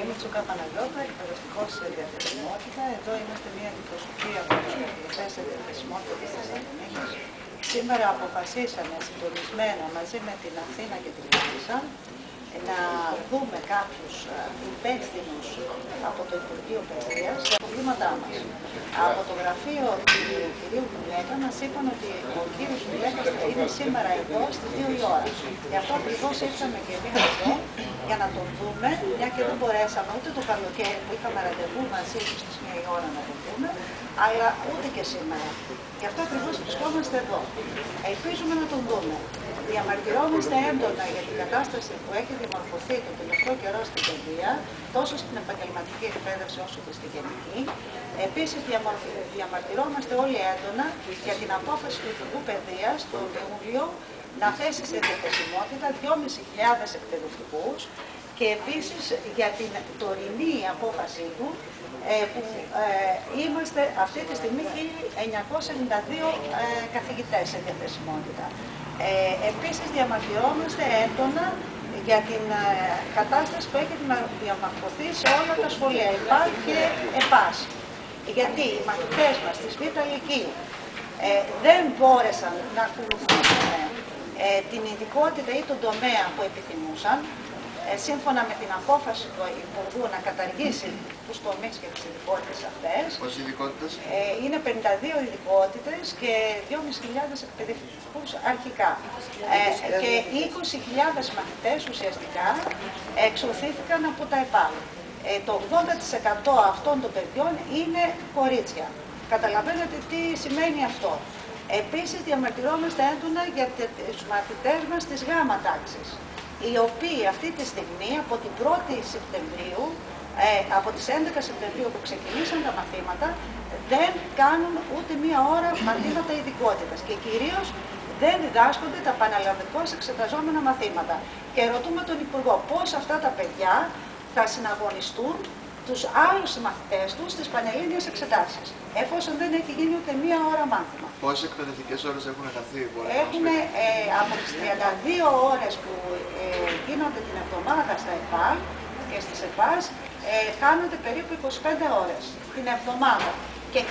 Είμαι Τσούκα Παναγιώτα, εκπαιδευτικός σε διαθεσιμότητα. Εδώ είμαστε μια αντιπροσωπεία από τους καθηγητές σε διαθεσιμότητα της Θεσσαλονίκης. Σήμερα αποφασίσαμε συντονισμένα μαζί με την Αθήνα και την Λάρισα να δούμε κάποιους υπεύθυνους από το Υπουργείο Παιδείας για τα προβλήματά μας. Από το γραφείο του κυρίου Γιουλέκα μας είπαν ότι ο κύριος Γιουλέκας θα είναι σήμερα εδώ στις 2 η ώρα. Γι' αυτό ακριβώς ήρθαμε και εμείς εδώ για να τον δούμε, μια και δεν μπορέσαμε ούτε το καλοκαίρι που είχαμε ραντεβού μαζί του στις 1 η ώρα να τον δούμε, αλλά ούτε και σήμερα. Γι' αυτό ακριβώς βρισκόμαστε εδώ. Ελπίζουμε να τον δούμε. Διαμαρτυρόμαστε έντονα για την κατάσταση που έχει διαμορφωθεί τον τελευταίο καιρό στην παιδεία, τόσο στην επαγγελματική εκπαίδευση όσο και στη γενική. Επίσης, διαμαρτυρόμαστε όλοι έντονα για την απόφαση του Υπουργού Παιδείας τον Ιούλιο να θέσει σε διαθεσιμότητα 2.500 εκπαιδευτικούς και επίσης για την τωρινή απόφαση του που είμαστε αυτή τη στιγμή 1.992 καθηγητές σε διαθεσιμότητα. Επίσης διαμαρτυρόμαστε έντονα για την κατάσταση που έχει διαμορφωθεί σε όλα τα σχολεία, ΕΠΑΛ και ΕΠΑΣ. Γιατί οι μαθητές μας της Β' Λυκείου δεν μπόρεσαν να ακολουθήσουν την ειδικότητα ή τον τομέα που επιθυμούσαν, σύμφωνα με την απόφαση του Υπουργού να καταργήσει τους τομείς και τις ειδικότητες αυτές. Πόσες ειδικότητες? Είναι 52 ειδικότητες και 2.500 εκπαιδευτικούς αρχικά. Και 20.000 μαθητές ουσιαστικά εξωθήθηκαν από τα ΕΠΑΛ. Το 80% αυτών των παιδιών είναι κορίτσια. Καταλαβαίνετε τι σημαίνει αυτό. Επίσης διαμαρτυρόμαστε έντονα για τους μαθητές μας της γάμα τάξης, οι οποίοι αυτή τη στιγμή από την 1η Σεπτεμβρίου, από τις 11 Σεπτεμβρίου που ξεκινήσαν τα μαθήματα, δεν κάνουν ούτε μία ώρα μαθήματα ειδικότητας και κυρίως δεν διδάσκονται τα πανελλαδικώς εξεταζόμενα μαθήματα. Και ρωτούμε τον Υπουργό πώς αυτά τα παιδιά θα συναγωνιστούν τους άλλους μαθητές τους στις πανελλήνιες εξετάσεις, εφόσον δεν έχει γίνει ούτε μία ώρα μάθημα. Πόσες εκπαιδευτικές ώρες έχουν χαθεί? Έχουμε από τις 32 ώρες που γίνονται την εβδομάδα στα ΕΠΑΛ και στις ΕΠΑΣ, χάνονται περίπου 25 ώρες την εβδομάδα. Και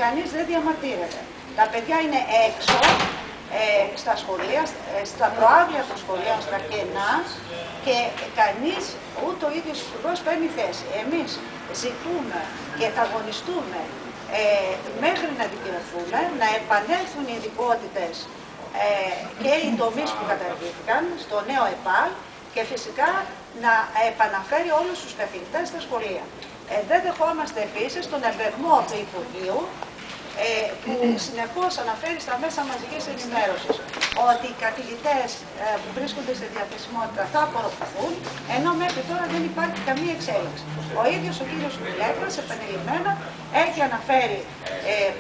κανείς δεν διαμαρτύρεται. Τα παιδιά είναι έξω, στα σχολεία, στα προάβλια των σχολείων, στα κενά, και κανείς, ούτε ο ίδιος υπουργός παίρνει θέση. Εμείς ζητούμε και θα αγωνιστούμε μέχρι να δικαιωθούμε, να επανέλθουν οι ειδικότητες και οι τομείς που καταργήθηκαν στο νέο ΕΠΑΛ και φυσικά να επαναφέρει όλους τους καθηγητές στα σχολεία. Δεν δεχόμαστε επίσης τον εμπεγμό του Υπουργείου που συνεχώς αναφέρει στα μέσα μαζικής ενημέρωσης ότι οι καθηγητές που βρίσκονται σε διαθεσιμότητα θα απορροφηθούν, ενώ μέχρι τώρα δεν υπάρχει καμία εξέλιξη. Ο ίδιος ο κύριος Γιουλέκας επανειλημμένα έχει αναφέρει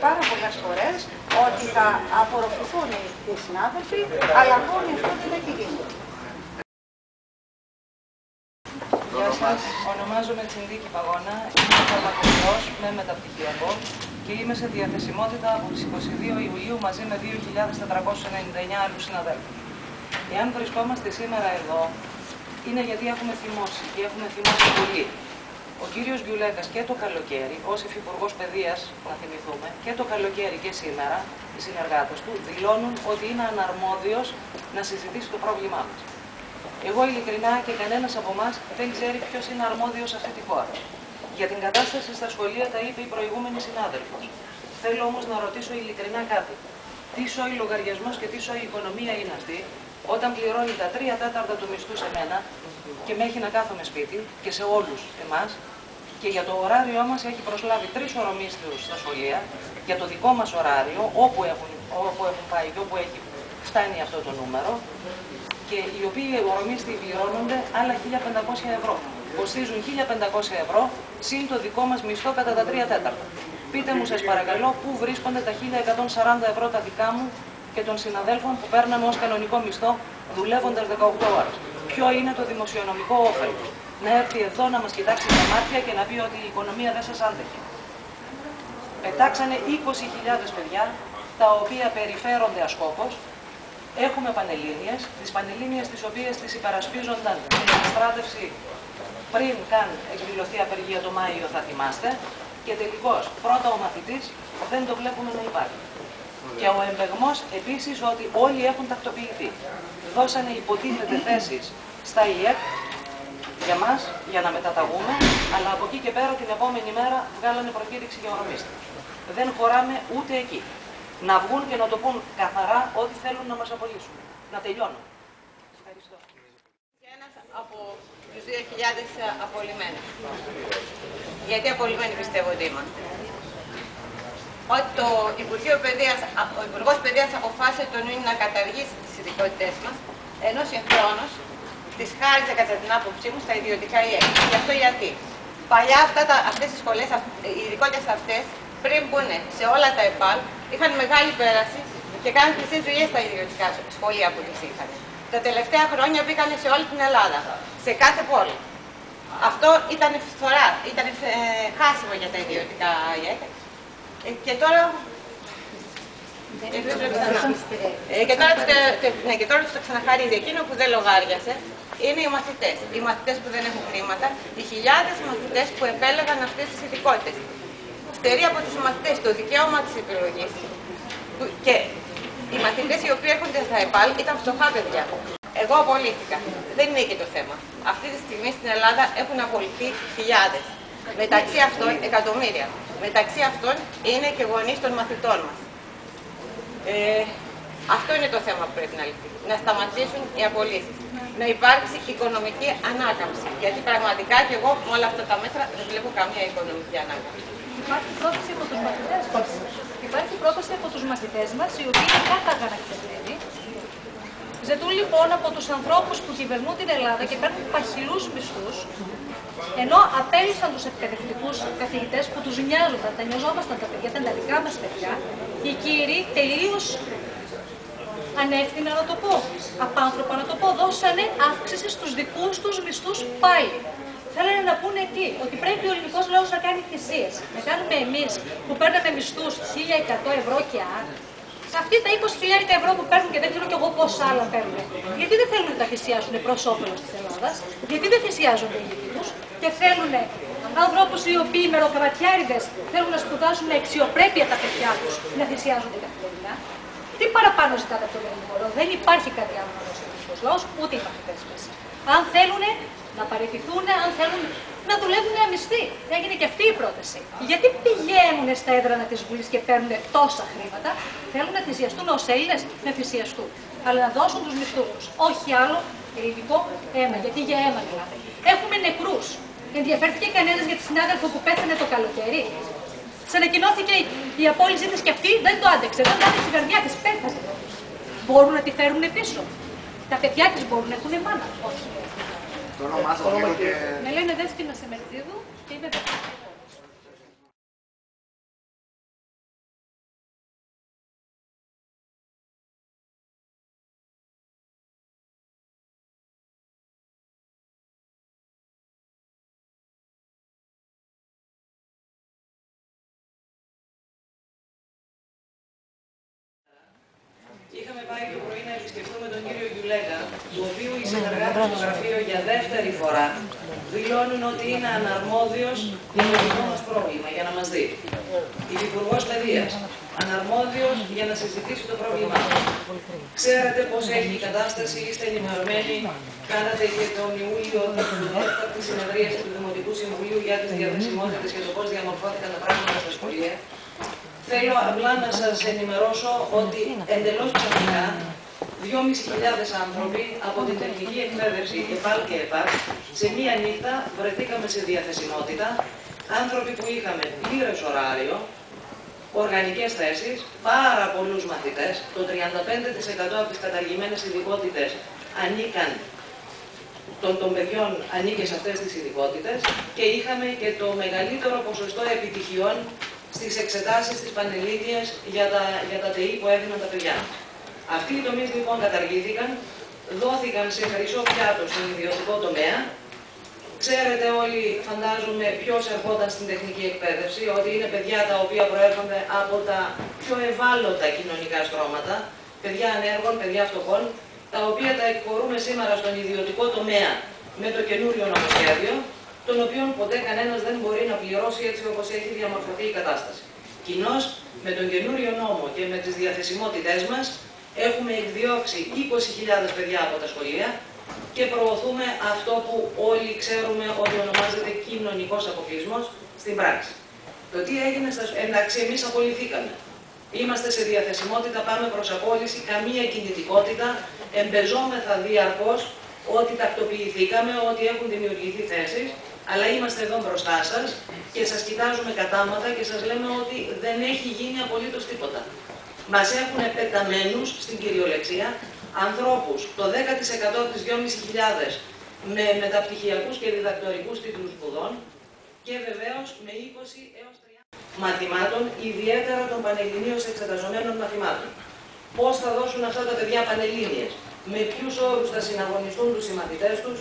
πάρα πολλές φορές ότι θα απορροφηθούν οι συνάδελφοι, αλλά ακόμη αυτό δεν έχει γίνει. Γεια σας, ονομάζομαι Τσιντίκη Παγώνα, είμαι φαρμακοποιός με μεταπτυχιακό και είμαι σε διαθεσιμότητα από τις 22 Ιουλίου μαζί με 2.499 άλλους συναδέλφους. Εάν βρισκόμαστε σήμερα εδώ, είναι γιατί έχουμε θυμώσει και έχουμε θυμώσει πολύ. Ο κύριος Γιουλέκας και το καλοκαίρι, ως Υφυπουργός Παιδείας, να θυμηθούμε, και το καλοκαίρι και σήμερα, οι συνεργάτες του δηλώνουν ότι είναι αναρμόδιος να συζητήσει το πρόβλημά μας. Εγώ ειλικρινά και κανένας από εμάς δεν ξέρει ποιος είναι αρμόδιος σε αυτή τη χώρα. Για την κατάσταση στα σχολεία τα είπε η προηγούμενη συνάδελφος. Θέλω όμως να ρωτήσω ειλικρινά κάτι. Τι σόι λογαριασμός και τι σόι οικονομία είναι αυτή, όταν πληρώνει τα 3/4 του μισθού σε μένα και με έχει να κάθομαι σπίτι και σε όλους εμάς, και για το ωράριό μας έχει προσλάβει 3 ωρομίσθιους στα σχολεία, για το δικό μας ωράριο, όπου έχουν πάει και όπου έχει φτάνει αυτό το νούμερο, και οι οποίοι ωρομίσθιοι πληρώνονται άλλα 1.500 ευρώ. Κοστίζουν 1.500 ευρώ, συν το δικό μας μισθό κατά τα 3/4. Πείτε μου σας παρακαλώ πού βρίσκονται τα 1.140 ευρώ τα δικά μου και των συναδέλφων που παίρναμε ως κανονικό μισθό δουλεύοντας 18 ώρες. Ποιο είναι το δημοσιονομικό όφελος? Να έρθει εδώ να μας κοιτάξει τα μάτια και να πει ότι η οικονομία δεν σας άντεχε. Πετάξανε 20.000 παιδιά, τα οποία περιφέρονται ασκόπως. Έχουμε πανελλήνιες, τις πανελλήνιες τις οποίες τις υπερασπίζονταν την αντιστράτευση πριν καν εκδηλωθεί απεργία το Μάιο, θα θυμάστε. Και τελικώς, πρώτα ο μαθητής δεν το βλέπουμε να υπάρχει. Και ο εμπεγμός επίσης ότι όλοι έχουν τακτοποιηθεί. Δώσανε υποτίθεται θέσεις στα ΙΕΚ για μας, για να μεταταγούμε, αλλά από εκεί και πέρα την επόμενη μέρα βγάλανε προκήρυξη για ορομίστες. Δεν χωράμε ούτε εκεί. Να βγουν και να το πούν καθαρά ότι θέλουν να μας απολύσουν. Να τελειώνουν. Ευχαριστώ. Ένας από τους 2.000 απολυμμένους. Γιατί απολυμμένοι πιστεύω ότι είμαστε. Ότι ο Υπουργός Παιδείας αποφάσισε τον Ιούνιο να καταργήσει τις ειδικότητές μας, ενώ συγχρόνως τις χάριζε κατά την άποψή μου στα ιδιωτικά ΙΕΚ. Γι' αυτό γιατί. Παλιά αυτές οι σχολές, οι ειδικότητες αυτές, πριν μπουν σε όλα τα ΕΠΑΛ, είχαν μεγάλη πέραση και κάνουν χρυσές δουλειές στα ιδιωτικά σχολεία που τις είχαν. Τα τελευταία χρόνια μπήκαν σε όλη την Ελλάδα, σε κάθε πόλη. Αυτό ήταν φθορά, ήταν χάσιμο για τα ιδιωτικά ΙΕΚ. Και τώρα τους το ξαναχαρίζει. Εκείνο που δεν λογάριασε είναι οι μαθητές. Οι μαθητές που δεν έχουν χρήματα, οι χιλιάδες μαθητές που επέλεγαν αυτές τις ειδικότητες. Στερεί από τους μαθητές το δικαίωμα της επιλογής. Και οι μαθητές οι οποίοι έρχονται στα ΕΠΑΛ ήταν φτωχά παιδιά. Εγώ απολύθηκα. Δεν είναι εκεί το θέμα. Αυτή τη στιγμή στην Ελλάδα έχουν απολυθεί χιλιάδες. Μεταξύ αυτών εκατομμύρια. Μεταξύ αυτών είναι και γονείς των μαθητών μας. Αυτό είναι το θέμα που πρέπει να λυθεί. Να σταματήσουν οι απολύσεις. Να υπάρξει οικονομική ανάκαμψη. Γιατί πραγματικά και εγώ με όλα αυτά τα μέτρα δεν βλέπω καμία οικονομική ανάκαμψη. Υπάρχει πρόταση από τους μαθητές μας. Υπάρχει πρόταση από τους μαθητές μας, οι οποίοι είναι καταγανακτισμένοι. Ζητούν λοιπόν από τους ανθρώπους που κυβερνούν την Ελλάδα και παίρνουν παχυλούς μισθούς, ενώ απέλυσαν τους εκπαιδευτικούς καθηγητές που τους νοιάζονταν, τα νοιαζόμασταν τα παιδιά, ήταν τα δικά μας παιδιά, οι κύριοι τελείως ανεύθυνα να το πω, απάνθρωπα να το πω, δώσανε αύξηση στους δικούς τους μισθούς πάλι. Θέλανε να πούνε τι, ότι πρέπει ο ελληνικός λαός να κάνει θυσίες. Να κάνουμε εμείς που παίρναμε μισθούς 1.100 ευρώ και άνω. Αυτοί τα 20.000 ευρώ που παίρνουν και δεν ξέρω κι εγώ πόσα άλλα παίρνουν. Γιατί δεν θέλουν να τα θυσιάσουν προς όφελος της Ελλάδας, γιατί δεν θυσιάζονται οι ίδιοι τους και θέλουν ανθρώπους οι οποίοι μεροκρατιάριδες θέλουν να σπουδάσουν με αξιοπρέπεια τα παιδιά τους να θυσιάζονται καθημερινά. Τι παραπάνω ζητάτε από τον ελληνικό λαό? Δεν υπάρχει κάτι άλλο να δώσει ο ελληνικός λαός, ούτε οι μαθητές μας. Αν θέλουν να παραιτηθούν, αν θέλουν να δουλεύουν αμυστοί. Έγινε και αυτή η πρόταση. Γιατί πηγαίνουν στα έδρανα της Βουλής και παίρνουν τόσα χρήματα? Θέλουν να θυσιαστούν ως Έλληνες, να θυσιαστούν. Αλλά να δώσουν τους μισθούς τους. Όχι άλλο ελληνικό αίμα. Γιατί για αίμα μιλάμε. Έχουμε νεκρούς. Ενδιαφέρθηκε κανένας για τη συνάδελφο που πέθανε το καλοκαίρι? Ξανακοινώθηκε η απόλυσή της και αυτή δεν το άντεξε. Δεν το άντεξε η καρδιά της. Πέθανε. Μπορούν να τη φέρουν πίσω? Τα παιδιά της μπορούν να έχουν μάνα? Όχι. Το όνομά σας λίγο και... Με λένε Δέσποινα Σεμερτίδου και είμαι δευτέρα. Είχαμε πάει το πρωί να επισκεφτούμε τον κύριο Γιουλέγκα, του οποίου οι συνεργάτες στο γραφείο για δεύτερη φορά δηλώνουν ότι είναι αναρμόδιος για το δικό μας πρόβλημα, για να μας δει. Υφυπουργός Παιδείας, αναρμόδιος για να συζητήσει το πρόβλημά μας. Ξέρετε πώς έχει η κατάσταση, είστε ενημερωμένοι, κάνατε και τον Ιούλιο την έκτακτη συνεδρίαση του Δημοτικού Συμβουλίου για τις διαθεσιμότητες και το πώς διαμορφώθηκαν τα πράγματα στα σχολεία. Θέλω απλά να σας ενημερώσω ότι εντελώς ξαφνικά 2.500 άνθρωποι από την τεχνική εκπαίδευση ΕΠΑΛ και ΕΠΑΛ σε μία νύχτα βρεθήκαμε σε διαθεσιμότητα, άνθρωποι που είχαμε πλήρες ωράριο, οργανικές θέσεις, πάρα πολλούς μαθητές, το 35% από τις καταργημένες ειδικότητες ανήκαν των παιδιών ανήκε σε αυτές τις ειδικότητες και είχαμε και το μεγαλύτερο ποσοστό επιτυχιών στις εξετάσεις της Πανελλήνιας για τα ΤΕΗ που έδιναν τα παιδιά. Αυτοί οι τομείς λοιπόν καταργήθηκαν, δόθηκαν σε χρυσό πιάτο στον ιδιωτικό τομέα. Ξέρετε όλοι, φαντάζομαι, ποιος ερχόταν στην τεχνική εκπαίδευση, ότι είναι παιδιά τα οποία προέρχονται από τα πιο ευάλωτα κοινωνικά στρώματα, παιδιά ανέργων, παιδιά φτωχών, τα οποία τα εκχωρούμε σήμερα στον ιδιωτικό τομέα με το καινούριο νομοσχέδιο τον οποίο ποτέ κανένας δεν μπορεί να πληρώσει έτσι όπως έχει διαμορφωθεί η κατάσταση. Κοινώς, με τον καινούριο νόμο και με τις διαθεσιμότητές μας, έχουμε εκδιώξει 20.000 παιδιά από τα σχολεία και προωθούμε αυτό που όλοι ξέρουμε ότι ονομάζεται κοινωνικός αποκλεισμός στην πράξη. Το τι έγινε εντάξει, εμείς απολυθήκαμε. Είμαστε σε διαθεσιμότητα, πάμε προς απόλυση, καμία κινητικότητα, εμπεζόμεθα διαρκώς ότι τακτοποιηθήκαμε, ότι έχουν δημιουργηθεί θέσεις, αλλά είμαστε εδώ μπροστά σας και σας κοιτάζουμε κατάματα και σας λέμε ότι δεν έχει γίνει απολύτως τίποτα. Μας έχουν πεταμένους, στην κυριολεξία, ανθρώπους, το 10% από τις 2.500 με μεταπτυχιακούς και διδακτορικούς τίτλους σπουδών και βεβαίως με 20 έως 30 μαθημάτων, ιδιαίτερα των πανελληνίως εξεταζομένων μαθημάτων. Πώς θα δώσουν αυτά τα παιδιά πανελλήνιες, με ποιους όρους θα συναγωνιστούν τους συμμαθητές τους,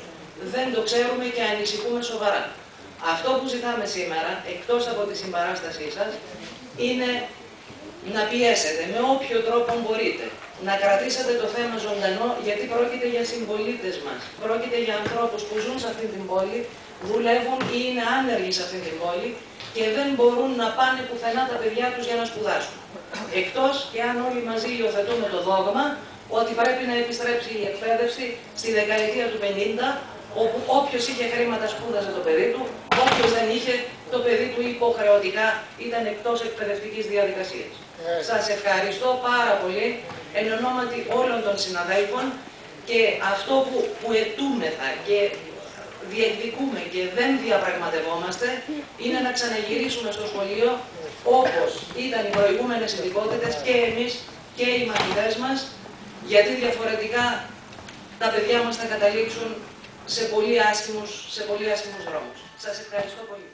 δεν το ξέρουμε και ανησυχούμε σοβαρά. Αυτό που ζητάμε σήμερα, εκτός από τη συμπαράστασή σας, είναι να πιέσετε με όποιο τρόπο μπορείτε, να κρατήσετε το θέμα ζωντανό, γιατί πρόκειται για συμπολίτες μας. Πρόκειται για ανθρώπους που ζουν σε αυτή την πόλη, δουλεύουν ή είναι άνεργοι σε αυτή την πόλη και δεν μπορούν να πάνε πουθενά τα παιδιά τους για να σπουδάσουν. Εκτός και αν όλοι μαζί υιοθετούμε το δόγμα ότι πρέπει να επιστρέψει η εκπαίδευση στη δεκαετία του 50, όπου όποιος είχε χρήματα σπούδαζε το παιδί του, όποιος δεν είχε, το παιδί του υποχρεωτικά ήταν εκτός εκπαιδευτικής διαδικασίας. Σας ευχαριστώ πάρα πολύ εν ονόματι όλων των συναδέλφων και αυτό που αιτούμεθα και διεκδικούμε και δεν διαπραγματευόμαστε είναι να ξαναγυρίσουμε στο σχολείο όπως ήταν οι προηγούμενες ειδικότητες και εμείς και οι μαθητές μας, γιατί διαφορετικά τα παιδιά μας θα καταλήξουν σε πολύ άσχημους δρόμους. Σας ευχαριστώ πολύ.